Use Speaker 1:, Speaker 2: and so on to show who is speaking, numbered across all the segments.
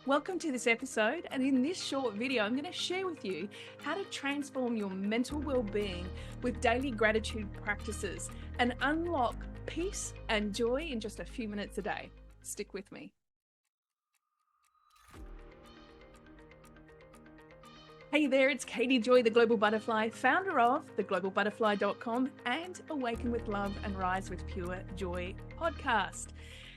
Speaker 1: Welcome to this episode, and in this short video I'm going to share with you how to transform your mental well-being with daily gratitude practices and unlock peace and joy in just a few minutes a day. Stick with me. Hey there, it's Katie Joy, the Global Butterfly, founder of theglobalbutterfly.com and Awaken with Love and Rise with Pure Joy podcast.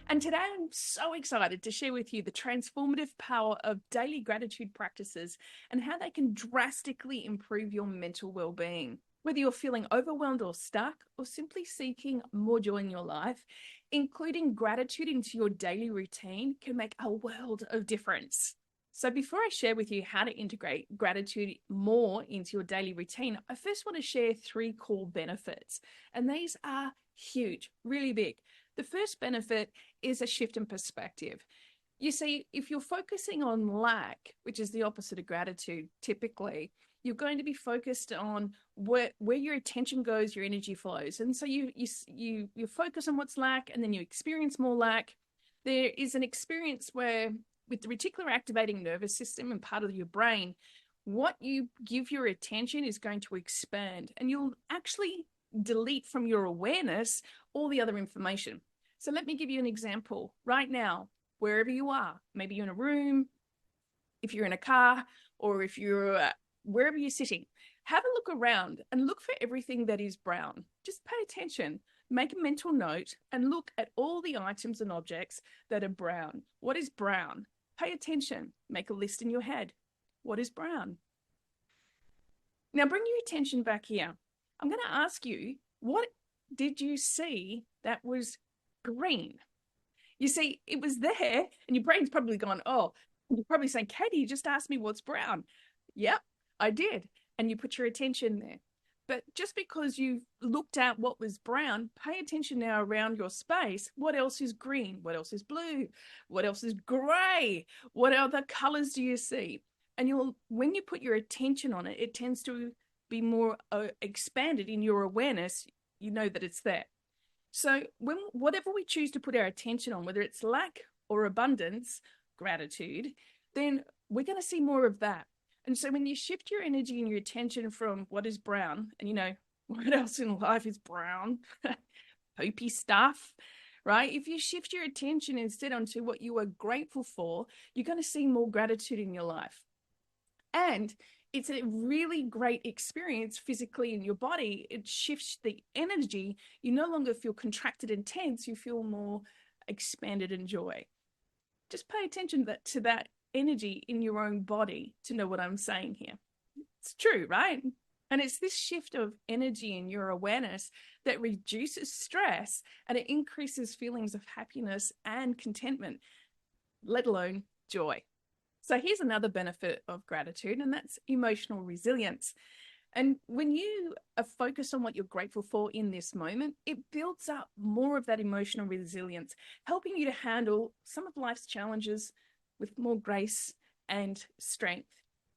Speaker 1: And today I'm so excited to share with you the transformative power of daily gratitude practices and how they can drastically improve your mental well-being. Whether you're feeling overwhelmed or stuck, or simply seeking more joy in your life, including gratitude into your daily routine can make a world of difference. So before I share with you how to integrate gratitude more into your daily routine, I first want to share 3 core benefits. And these are huge, really big. The first benefit is a shift in perspective. You see, if you're focusing on lack, which is the opposite of gratitude, typically, you're going to be focused on where your attention goes, your energy flows. And so you focus on what's lack, and then you experience more lack. There is an experience where with the reticular activating nervous system and part of your brain, what you give your attention is going to expand, and you'll actually delete from your awareness all the other information. So let me give you an example. Right now, wherever you are, maybe you're in a room, if you're in a car, or if you're wherever you're sitting, have a look around and look for everything that is brown. Just pay attention. Make a mental note and look at all the items and objects that are brown. What is brown? Pay attention. Make a list in your head. What is brown? Now bring your attention back here. I'm going to ask you, what did you see that was green? You see, it was there, and your brain's probably gone, oh, you're probably saying, Katie, you just asked me what's brown. Yep, I did. And you put your attention there. But just because you've looked at what was brown, pay attention now around your space. What else is green? What else is blue? What else is gray? What other colors do you see? And when you put your attention on it, it tends to be more expanded in your awareness. You know that it's there. So whatever we choose to put our attention on, whether it's lack or abundance, gratitude, then we're going to see more of that. And so when you shift your energy and your attention from what is brown, and what else in life is brown? Poopy stuff, right? If you shift your attention instead onto what you are grateful for, you're going to see more gratitude in your life. And it's a really great experience physically in your body. It shifts the energy. You no longer feel contracted and tense. You feel more expanded and joy. Just pay attention to that energy in your own body to know what I'm saying here. It's true, right? And it's this shift of energy in your awareness that reduces stress, and it increases feelings of happiness and contentment, let alone joy. So here's another benefit of gratitude, and that's emotional resilience. And when you are focused on what you're grateful for in this moment, it builds up more of that emotional resilience, helping you to handle some of life's challenges with more grace and strength.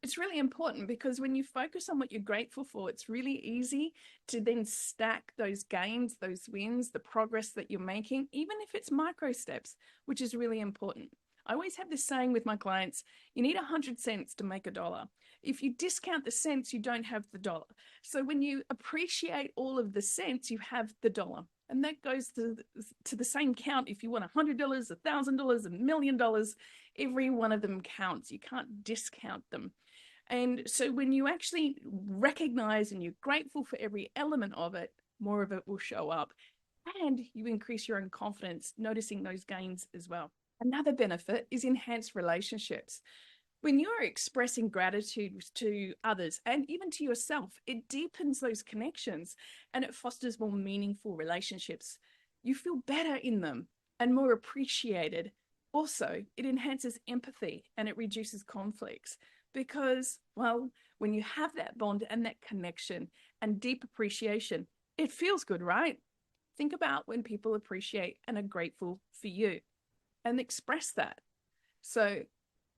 Speaker 1: It's really important because when you focus on what you're grateful for, it's really easy to then stack those gains, those wins, the progress that you're making, even if it's micro steps, which is really important. I always have this saying with my clients, you need 100 cents to make $1. If you discount the cents, you don't have the dollar. So when you appreciate all of the cents, you have the dollar. And that goes to the same count. If you want $100, $1,000, $1 million, every one of them counts. You can't discount them. And so when you actually recognize and you're grateful for every element of it, more of it will show up. And you increase your own confidence, noticing those gains as well. Another benefit is enhanced relationships. When you're expressing gratitude to others and even to yourself, it deepens those connections and it fosters more meaningful relationships. You feel better in them and more appreciated. Also, it enhances empathy and it reduces conflicts because, well, when you have that bond and that connection and deep appreciation, it feels good, right? Think about when people appreciate and are grateful for you and express that. So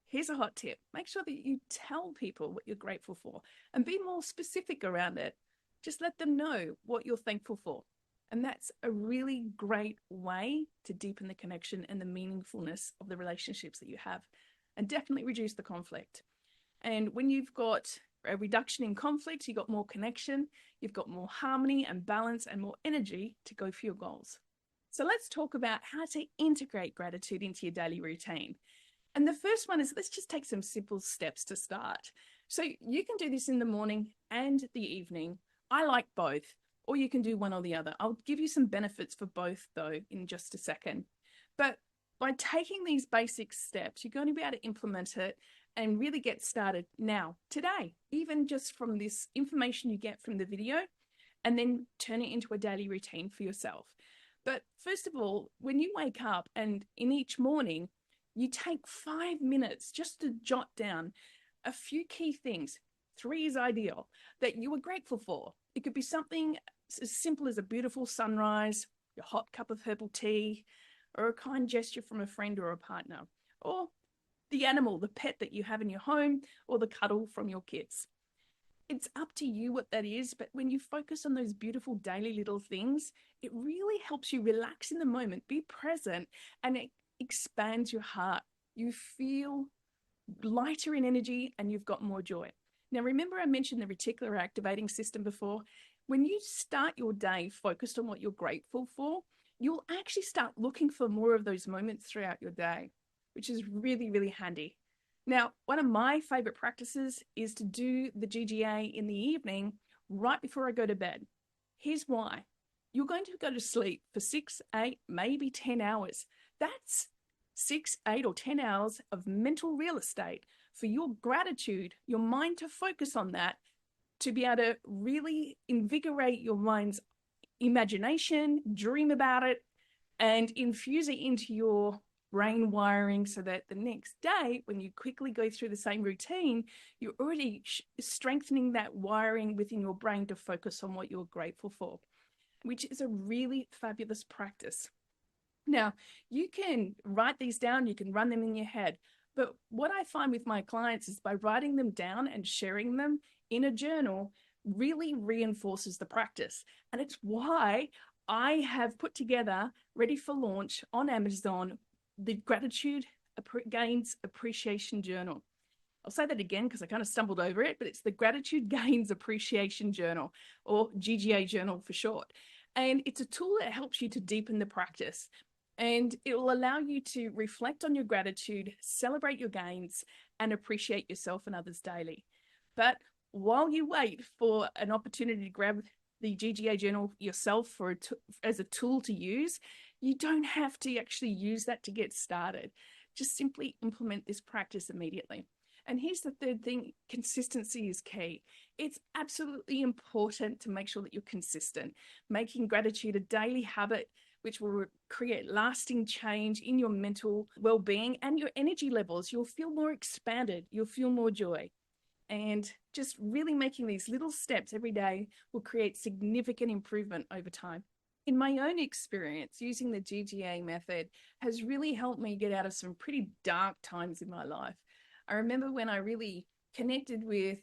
Speaker 1: here's a hot tip. Make sure that you tell people what you're grateful for and be more specific around it. Just let them know what you're thankful for. And that's a really great way to deepen the connection and the meaningfulness of the relationships that you have. and definitely reduce the conflict. And when you've got a reduction in conflict, you've got more connection, you've got more harmony and balance and more energy to go for your goals. So let's talk about how to integrate gratitude into your daily routine. And the first one is, let's just take some simple steps to start. So you can do this in the morning and the evening. I like both, or you can do one or the other. I'll give you some benefits for both though in just a second. But by taking these basic steps, you're going to be able to implement it and really get started now, today, even just from this information you get from the video, and then turn it into a daily routine for yourself. But first of all, when you wake up and in each morning, you take 5 minutes just to jot down a few key things. 3 is ideal, that you were grateful for. It could be something as simple as a beautiful sunrise, your hot cup of herbal tea, or a kind gesture from a friend or a partner, or the animal, the pet that you have in your home, or the cuddle from your kids. It's up to you what that is, but when you focus on those beautiful daily little things, it really helps you relax in the moment, be present, and it expands your heart. You feel lighter in energy and you've got more joy. Now, remember I mentioned the reticular activating system before? When you start your day focused on what you're grateful for, you'll actually start looking for more of those moments throughout your day, which is really, really handy. Now, one of my favorite practices is to do the GGA in the evening right before I go to bed. Here's why. You're going to go to sleep for 6, 8, maybe 10 hours. That's 6, 8, or 10 hours of mental real estate for your gratitude, your mind to focus on that, to be able to really invigorate your mind's imagination, dream about it, and infuse it into your brain wiring so that the next day, when you quickly go through the same routine, you're already strengthening that wiring within your brain to focus on what you're grateful for, which is a really fabulous practice. Now, you can write these down, you can run them in your head, but what I find with my clients is by writing them down and sharing them in a journal really reinforces the practice. And it's why I have put together, ready for launch on Amazon, the Gratitude Gains Appreciation Journal. I'll say that again because I kind of stumbled over it, but it's the Gratitude Gains Appreciation Journal, or GGA journal for short. And it's a tool that helps you to deepen the practice. And it will allow you to reflect on your gratitude, celebrate your gains, and appreciate yourself and others daily. But while you wait for an opportunity to grab the GGA journal yourself as a tool to use, you don't have to actually use that to get started. Just simply implement this practice immediately. And here's the third thing, consistency is key. It's absolutely important to make sure that you're consistent, making gratitude a daily habit, which will create lasting change in your mental well-being and your energy levels. You'll feel more expanded, you'll feel more joy. And just really making these little steps every day will create significant improvement over time. In my own experience, using the GGA method has really helped me get out of some pretty dark times in my life. I remember when I really connected with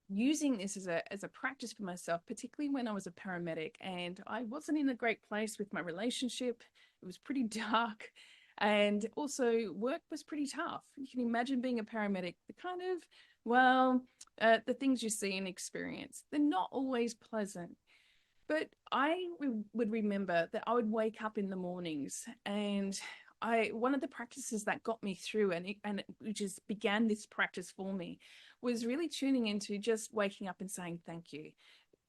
Speaker 1: using this as a practice for myself, particularly when I was a paramedic and I wasn't in a great place with my relationship. It was pretty dark, and also work was pretty tough. You can imagine being a paramedic, the kind of, the things you see and experience, they're not always pleasant. But I would remember that I would wake up in the mornings, and one of the practices that got me through and which began this practice for me was really tuning into just waking up and saying thank you,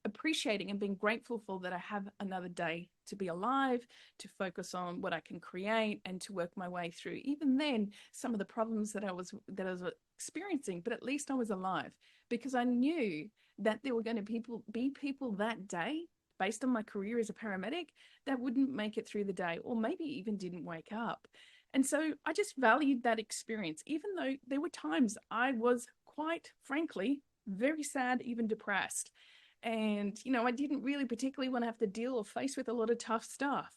Speaker 1: appreciating and being grateful for that I have another day to be alive, to focus on what I can create and to work my way through even then some of the problems that I was experiencing. But at least I was alive, because I knew that there were going to be people that day, based on my career as a paramedic, that wouldn't make it through the day, or maybe even didn't wake up. And so I just valued that experience, even though there were times I was, quite frankly, very sad, even depressed. And, I didn't really particularly want to have to deal or face with a lot of tough stuff.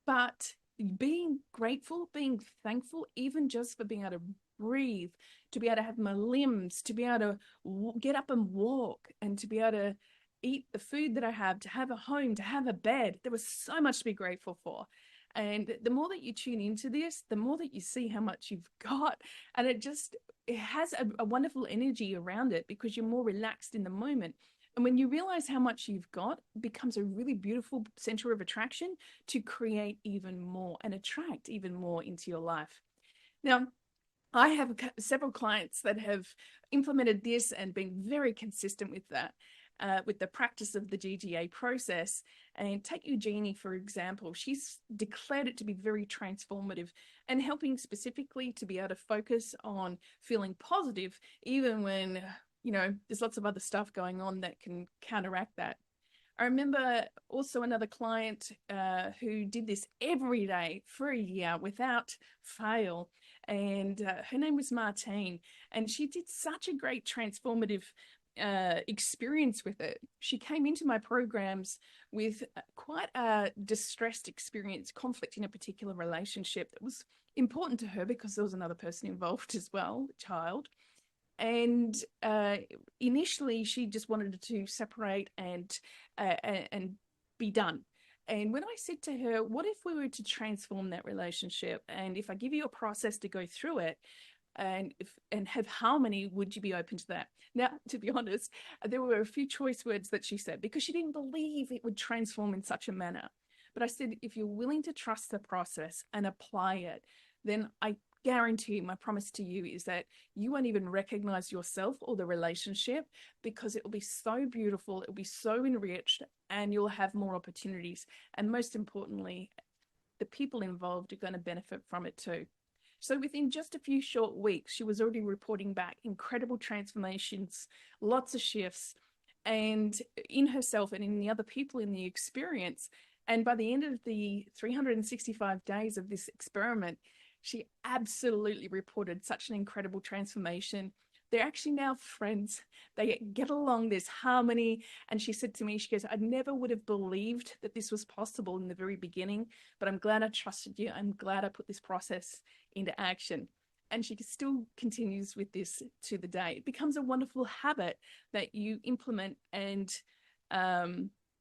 Speaker 1: But being grateful, being thankful, even just for being able to breathe, to be able to have my limbs, to be able to get up and walk, and to be able to eat the food that I have, to have a home, to have a bed. There was so much to be grateful for. And the more that you tune into this, the more that you see how much you've got. And it has a wonderful energy around it because you're more relaxed in the moment. And when you realize how much you've got, it becomes a really beautiful center of attraction to create even more and attract even more into your life. Now, I have several clients that have implemented this and been very consistent with that, with the practice of the GGA process. And take Eugenie, for example. She's declared it to be very transformative and helping specifically to be able to focus on feeling positive, even when, there's lots of other stuff going on that can counteract that. I remember also another client who did this every day for a year without fail. And her name was Martine. And she did such a great transformative experience with it. She came into my programs with quite a distressed experience, conflict in a particular relationship that was important to her because there was another person involved as well, a child. And initially, she just wanted to separate and be done. And when I said to her, what if we were to transform that relationship? And if I give you a process to go through it and have harmony, would you be open to that? Now, to be honest, there were a few choice words that she said because she didn't believe it would transform in such a manner. But I said, if you're willing to trust the process and apply it, then I guarantee you, my promise to you is that you won't even recognize yourself or the relationship because it will be so beautiful, it will be so enriched, and you'll have more opportunities. And most importantly, the people involved are going to benefit from it too. So within just a few short weeks, she was already reporting back incredible transformations, lots of shifts, and in herself and in the other people in the experience. And by the end of the 365 days of this experiment, she absolutely reported such an incredible transformation. They're actually now friends. They get along, there's harmony. And she said to me, she goes, I never would have believed that this was possible in the very beginning, but I'm glad I trusted you. I'm glad I put this process into action. And she still continues with this to the day. It becomes a wonderful habit that you implement, and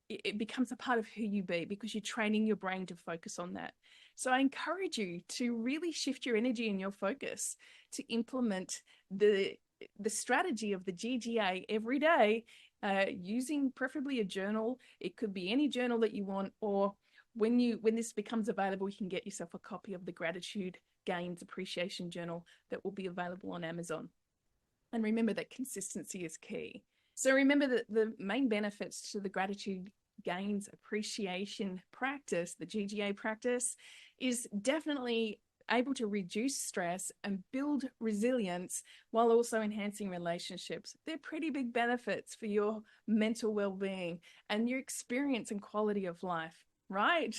Speaker 1: it becomes a part of who you be because you're training your brain to focus on that. So I encourage you to really shift your energy and your focus to implement the strategy of the GGA every day, using preferably a journal. It could be any journal that you want, or when this becomes available, you can get yourself a copy of the Gratitude Gains Appreciation Journal that will be available on Amazon. And remember that consistency is key. So remember that the main benefits to the Gratitude Gains Appreciation practice, the GGA practice, is definitely able to reduce stress and build resilience while also enhancing relationships. They're pretty big benefits for your mental well-being and your experience and quality of life, right?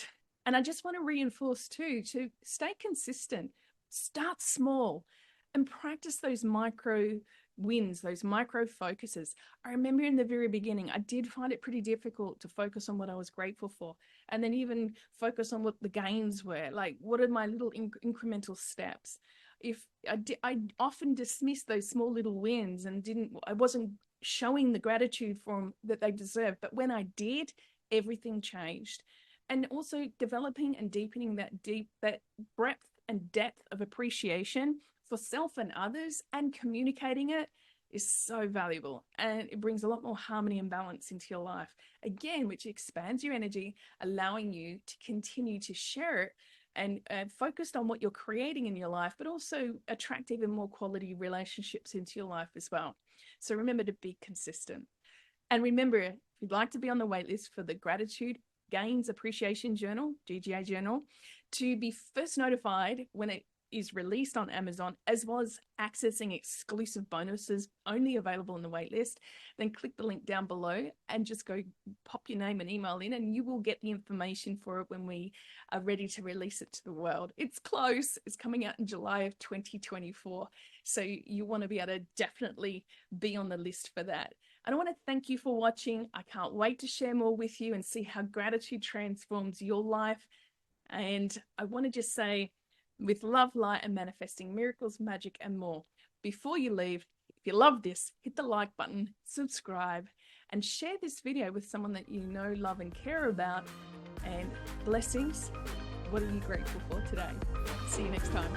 Speaker 1: And I just want to reinforce too, to stay consistent, start small, and practice those micro wins, those micro focuses. I remember in the very beginning, I did find it pretty difficult to focus on what I was grateful for, and then even focus on what the gains were, like what are my little incremental steps. If I often dismissed those small little wins and I wasn't showing the gratitude for them that they deserve. But when I did, everything changed. And also developing and deepening that breadth and depth of appreciation for self and others, and communicating it, is so valuable, and it brings a lot more harmony and balance into your life, again, which expands your energy, allowing you to continue to share it and focused on what you're creating in your life, but also attract even more quality relationships into your life as well. So remember to be consistent. And remember, if you'd like to be on the waitlist for the Gratitude Gains Appreciation Journal, GGA Journal, to be first notified when it is released on Amazon, as well as accessing exclusive bonuses only available in the waitlist, then click the link down below and just go pop your name and email in, and you will get the information for it when we are ready to release it to the world. It's close. It's coming out in July of 2024. So you want to be able to definitely be on the list for that. And I want to thank you for watching. I can't wait to share more with you and see how gratitude transforms your life. And I want to just say, with love, light, and manifesting miracles, magic, and more. Before you leave, if you love this, hit the like button, subscribe, and share this video with someone that you know, love, and care about. And blessings What are you grateful for today? See you next time.